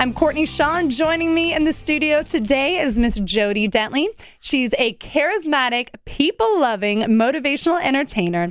I'm Courtney Shaw. Joining me in the studio today is Miss Jody Dentley. She's a charismatic, people-loving, motivational entertainer,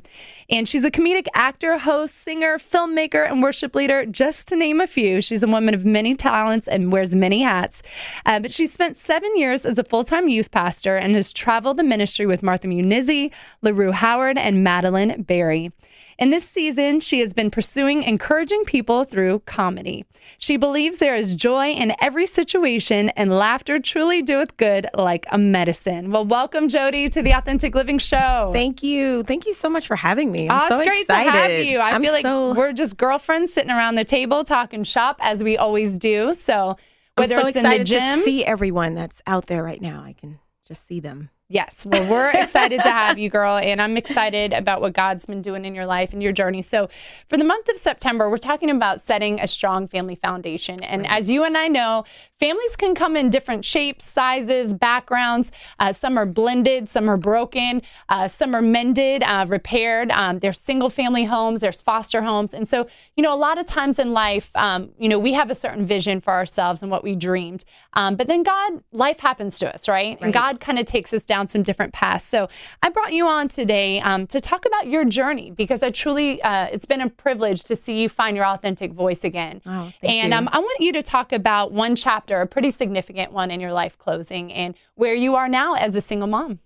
and she's a comedic actor, host, singer, filmmaker, and worship leader, just to name a few. She's a woman of many talents and wears many hats. But she spent 7 years as a full-time youth pastor and has traveled the ministry with Martha Munizzi, LaRue Howard, and Madeline Berry. In this season, she has been pursuing encouraging people through comedy. She believes there is joy in every situation, and laughter truly doeth good like a medicine. Well, welcome, Jody, to the Authentic Living Show. Thank you. Thank you so much for having me. I'm so great excited. to have you. I feel like we're just girlfriends sitting around the table talking shop, as we always do. So whether it's in the gym, to see everyone that's out there right now. I can just see them. Yes. Well, we're excited to have you, girl, and I'm excited about what God's been doing in your life and your journey. So for the month of September, we're talking about setting a strong family foundation. And as you and I know, families can come in different shapes, sizes, backgrounds. Some are blended, some are broken, some are mended, repaired. There's single family homes, there's foster homes. And so, a lot of times in life, we have a certain vision for ourselves and what we dreamed. But then life happens to us, right? And God kind of takes us down some different paths. So I brought you on today to talk about your journey, because I truly, it's been a privilege to see you find your authentic voice again. Oh, thank you. I want you to talk about one chapter, a pretty significant one in your life closing, and where you are now as a single mom.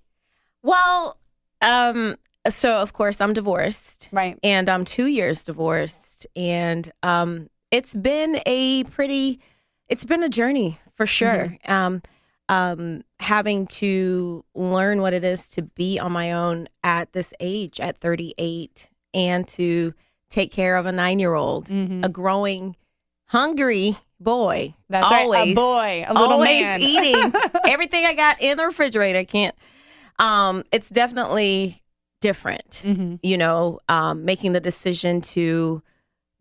Well, so of course I'm divorced. Right. And I'm 2 years divorced. And it's been a journey for sure. Having to learn what it is to be on my own at this age, at 38, and to take care of a 9-year-old, a growing, hungry boy. That's always, right, a boy, a little always man. eating everything I got in the refrigerator. I can't. It's definitely different, making the decision to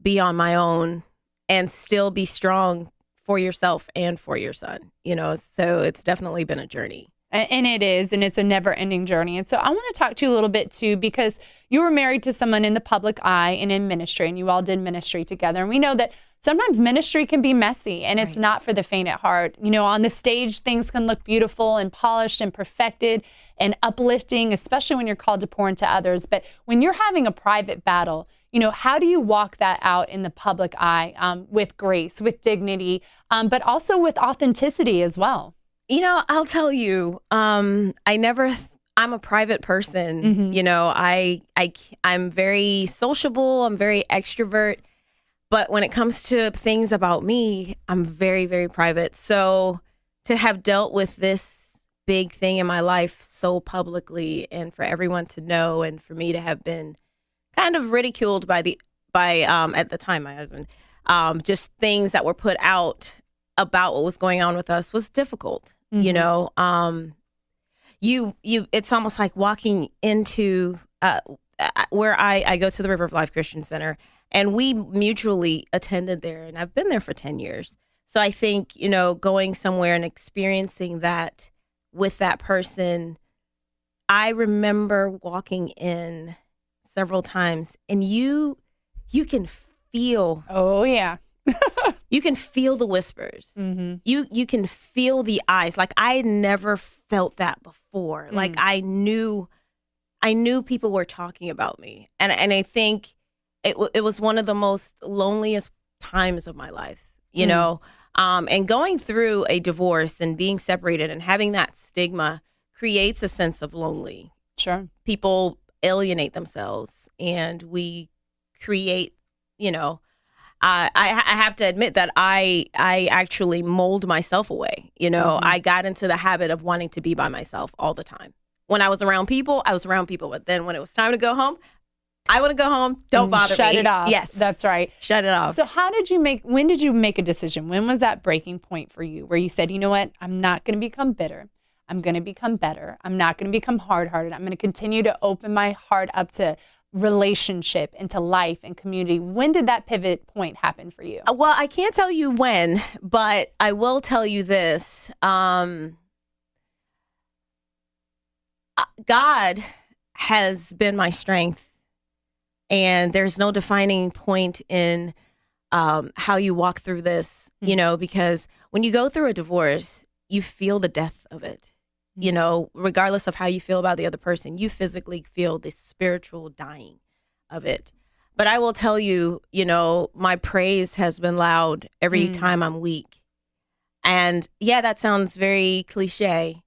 be on my own and still be strong for yourself and for your son, so it's definitely been a journey. And it is, and it's a never-ending journey. And so I want to talk to you a little bit, too, because you were married to someone in the public eye and in ministry, and you all did ministry together. And we know that sometimes ministry can be messy, and it's not for the faint at heart. On the stage, things can look beautiful and polished and perfected and uplifting, especially when you're called to pour into others. But when you're having a private battle, how do you walk that out in the public eye with grace, with dignity, but also with authenticity as well? I'll tell you, I'm a private person. I'm very sociable. I'm very extrovert. But when it comes to things about me, I'm very, very private. So to have dealt with this big thing in my life so publicly, and for everyone to know, and for me to have been kind of ridiculed by at the time, my husband, just things that were put out about what was going on with us was difficult. It's almost like walking into where I go to the River of Life Christian Center, and we mutually attended there, and I've been there for 10 years. So I think, going somewhere and experiencing that with that person, I remember walking in several times, and you can feel. Oh, yeah. You can feel the whispers. You can feel the eyes. Like, I had never felt that before. Like, I knew people were talking about me. And I think it was one of the most loneliest times of my life, and going through a divorce and being separated and having that stigma creates a sense of lonely. Sure. People alienate themselves, and we create, I have to admit that I actually mold myself away. I got into the habit of wanting to be by myself all the time. When I was around people, I was around people. But then when it was time to go home, I want to go home. Don't bother me. Shut it off. Yes. That's right. Shut it off. So when did you make a decision? When was that breaking point for you where you said, you know what, I'm not going to become bitter. I'm going to become better. I'm not going to become hard-hearted. I'm going to continue to open my heart up to relationship, into life and community. When did that pivot point happen for you? Well, I can't tell you when, but I will tell you this. God has been my strength, and there's no defining point in how you walk through this, you know, because when you go through a divorce, you feel the death of it. You know, regardless of how you feel about the other person, you physically feel the spiritual dying of it. But I will tell you, you know, my praise has been loud every time I'm weak. And yeah, that sounds very cliche,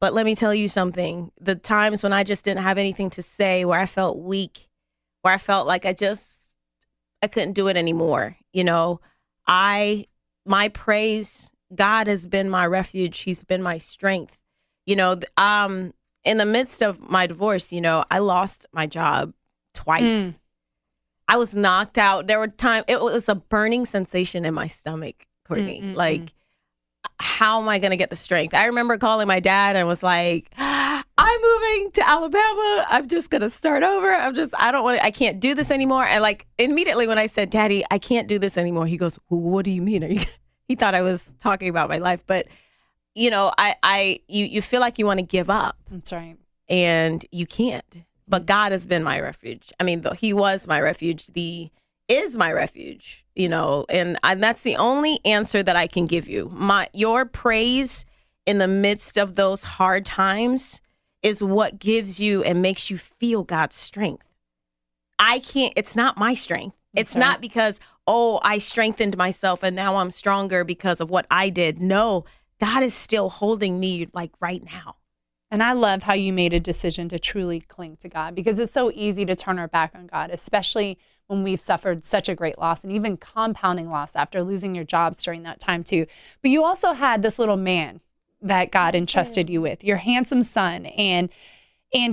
but let me tell you something. The times when I just didn't have anything to say, where I felt weak, where I felt like I couldn't do it anymore. You know, my praise, God has been my refuge. He's been my strength. You know, in the midst of my divorce, you know, I lost my job twice. I was knocked out. There were times, it was a burning sensation in my stomach, Courtney. Like, how am I going to get the strength? I remember calling my dad and was like, I'm moving to Alabama. I'm just going to start over. I can't do this anymore. And like, immediately when I said, Daddy, I can't do this anymore, he goes, well, what do you mean? He thought I was talking about my life. But you know, you feel like you want to give up. That's right. And you can't. But God has been my refuge. I mean, He was my refuge. Is my refuge, you know, and that's the only answer that I can give you. Your praise in the midst of those hard times is what gives you and makes you feel God's strength. It's not my strength. It's not because, I strengthened myself and now I'm stronger because of what I did. No. God is still holding me like right now. And I love how you made a decision to truly cling to God, because it's so easy to turn our back on God, especially when we've suffered such a great loss and even compounding loss after losing your jobs during that time too. But you also had this little man that God entrusted you with, your handsome son. And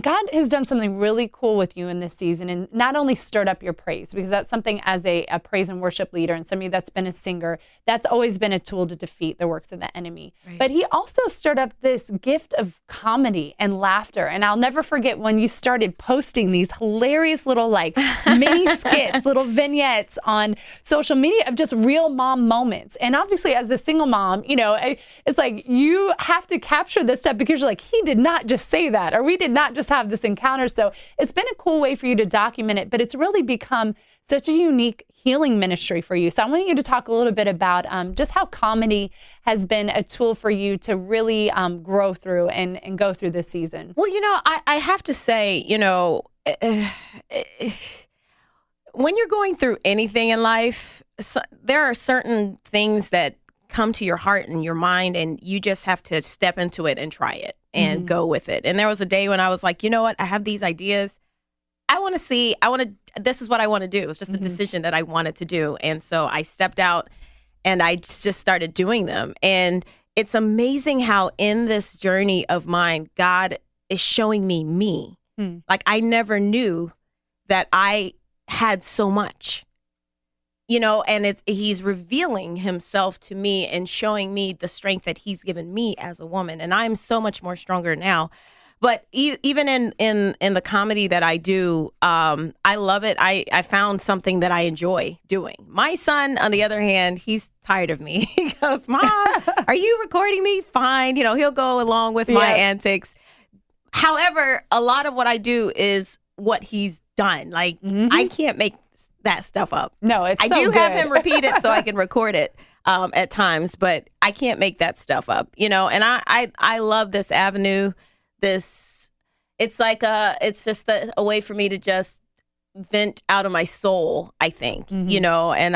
God has done something really cool with you in this season, and not only stirred up your praise, because that's something as a praise and worship leader and somebody that's been a singer, that's always been a tool to defeat the works of the enemy. Right. But he also stirred up this gift of comedy and laughter. And I'll never forget when you started posting these hilarious little like mini skits, little vignettes on social media of just real mom moments. And obviously as a single mom, you know, it's like you have to capture this stuff because you're like, he did not just say that, or we did not just have this encounter. So it's been a cool way for you to document it, but it's really become such a unique healing ministry for you. So I want you to talk a little bit about just how comedy has been a tool for you to really grow through and go through this season. Well, you know, I have to say, you know, when you're going through anything in life, there are certain things that come to your heart and your mind, and you just have to step into it and try it and go with it. And there was a day when I was like, you know what? I have these ideas. This is what I want to do. It was just a decision that I wanted to do. And so I stepped out and I just started doing them. And it's amazing how in this journey of mine, God is showing me. Like I never knew that I had so much. You know, and he's revealing himself to me and showing me the strength that he's given me as a woman. And I'm so much more stronger now. But even in the comedy that I do, I love it. I found something that I enjoy doing. My son, on the other hand, he's tired of me. He goes, Mom, are you recording me? Fine. You know, he'll go along with my antics. However, a lot of what I do is what he's done. Like, I can't make that stuff up. No, I do have him repeat it so I can record it at times, but I can't make that stuff up, you know. And I love this avenue. It's just a way for me to just vent out of my soul, I think, you know. And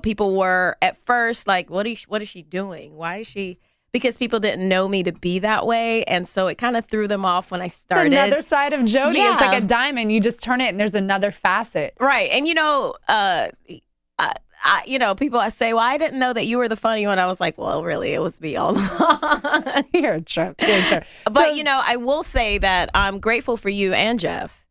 people were at first like, what is she doing? Why is she? Because people didn't know me to be that way. And so it kind of threw them off when I started. It's another side of Jody. Yeah. It's like a diamond. You just turn it and there's another facet. Right. And, you know, people say, well, I didn't know that you were the funny one. I was like, well, really, it was me all along. You're a trip. But, you know, I will say that I'm grateful for you and Jeff.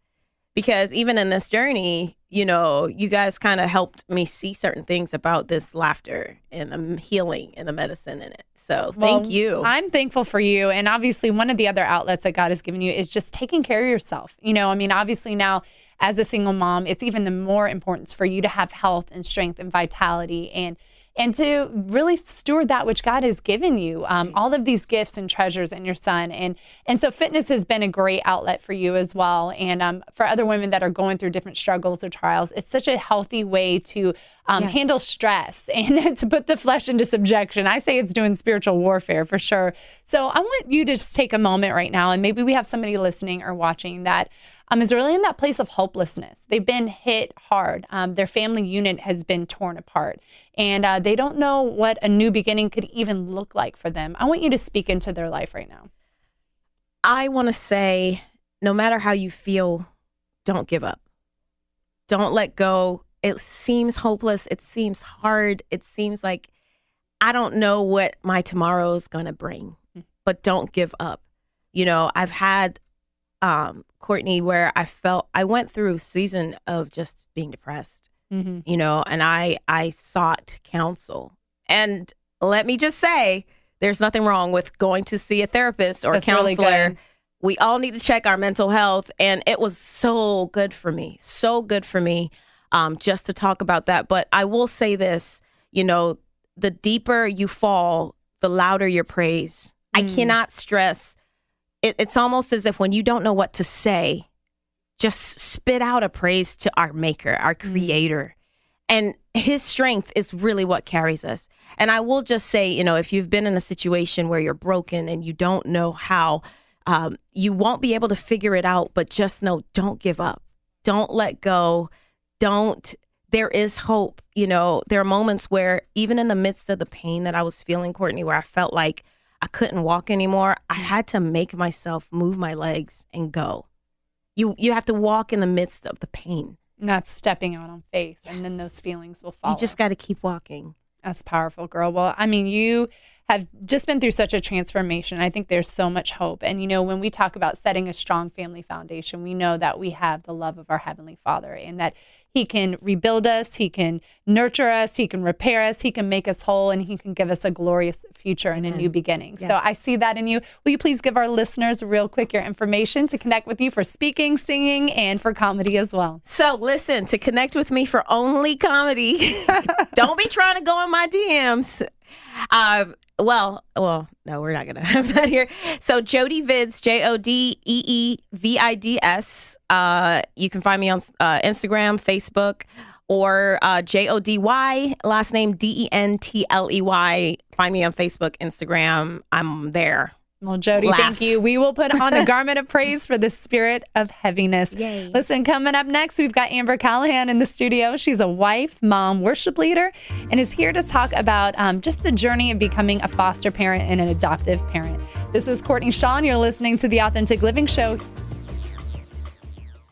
Because even in this journey, you know, you guys kind of helped me see certain things about this laughter and the healing and the medicine in it. So thank you. I'm thankful for you. And obviously, one of the other outlets that God has given you is just taking care of yourself. You know, I mean, obviously now as a single mom, it's even the more importance for you to have health and strength and vitality. And and to really steward that which God has given you, all of these gifts and treasures in your son. And so fitness has been a great outlet for you as well. And for other women that are going through different struggles or trials, it's such a healthy way to handle stress and to put the flesh into subjection. I say it's doing spiritual warfare for sure. So I want you to just take a moment right now, and maybe we have somebody listening or watching that is really in that place of hopelessness. They've been hit hard. Their family unit has been torn apart, and they don't know what a new beginning could even look like for them. I want you to speak into their life right now. I want to say, no matter how you feel, don't give up. Don't let go. It seems hopeless. It seems hard. It seems like I don't know what my tomorrow is going to bring, but don't give up. You know, I've had Courtney, where I went through a season of just being depressed, you know, and I sought counsel. And let me just say, there's nothing wrong with going to see a therapist or a counselor. Really, we all need to check our mental health. And it was so good for me, just to talk about that. But I will say this, you know, the deeper you fall, the louder your praise. I cannot stress. It's almost as if when you don't know what to say, just spit out a praise to our maker, our creator. And his strength is really what carries us. And I will just say, you know, if you've been in a situation where you're broken and you don't know how, you won't be able to figure it out, but just know, don't give up. Don't let go. There is hope. You know, there are moments where even in the midst of the pain that I was feeling, Courtney, where I felt like I couldn't walk anymore, I had to make myself move my legs and go. You have to walk in the midst of the pain. Not stepping out on faith, and then those feelings will follow. You just got to keep walking. That's powerful, girl. Well, I mean, you have just been through such a transformation. I think there's so much hope. And, you know, when we talk about setting a strong family foundation, we know that we have the love of our Heavenly Father, and that He can rebuild us, He can nurture us, He can repair us, He can make us whole, and He can give us a glorious future and a new beginning. Yes. So I see that in you. Will you please give our listeners real quick your information to connect with you for speaking, singing, and for comedy as well? So listen, to connect with me for only comedy, don't be trying to go in my DMs. Well, no, we're not going to have that here. So Jody Vids, JODEEVIDS. You can find me on Instagram, Facebook, or JODY, last name DENTLEY. Find me on Facebook, Instagram. I'm there. Well, Jody, thank you. We will put on the garment of praise for the spirit of heaviness. Yay. Listen, coming up next, we've got Amber Callahan in the studio. She's a wife, mom, worship leader, and is here to talk about just the journey of becoming a foster parent and an adoptive parent. This is Courtney Shaw. You're listening to The Authentic Living Show